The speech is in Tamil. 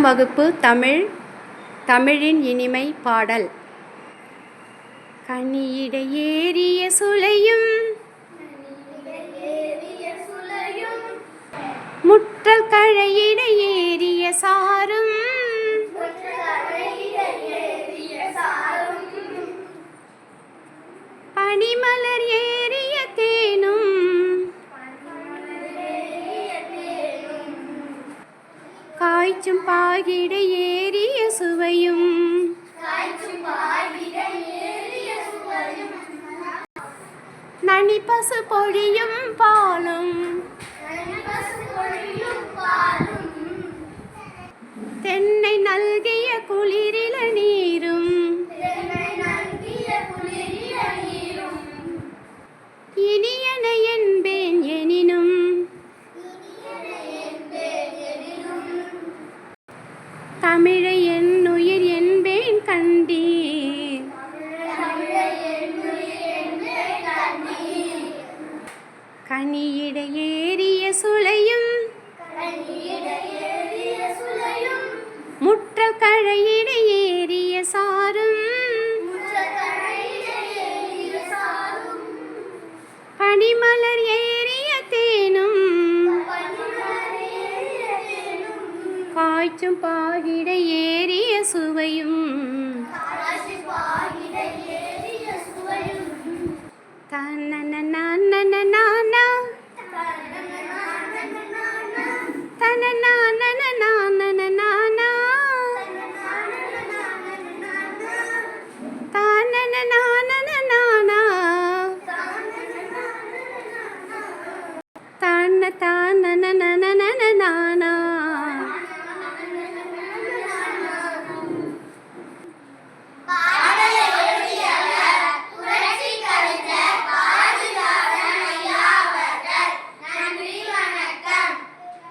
வகுப்பு தமிழின் இனிமை பாடல். கனியிடை ஏறிய சுளையும் முற்றல் கழையிடை ஏறிய சாரும் பனிமலர் ஏறிய தேனும் காய்ச்சும் பாகிடை ஏறிய சுவையும் நனி பசு பொழியும் பாலும் தென்னை நல்கிய குளிரில நீரும் இனியன என்பேன் எனினும் தமிழை என் உயிர் என்பேன் கண்டீர். கனியிடை ஏறிய சுளையும் முற்றல் கழையிடை ஏறிய சாரும் பனிமலர் ஏறிய தேனும் காய்ச்சும் பாகிடை ஏறிய சுவையும் தனன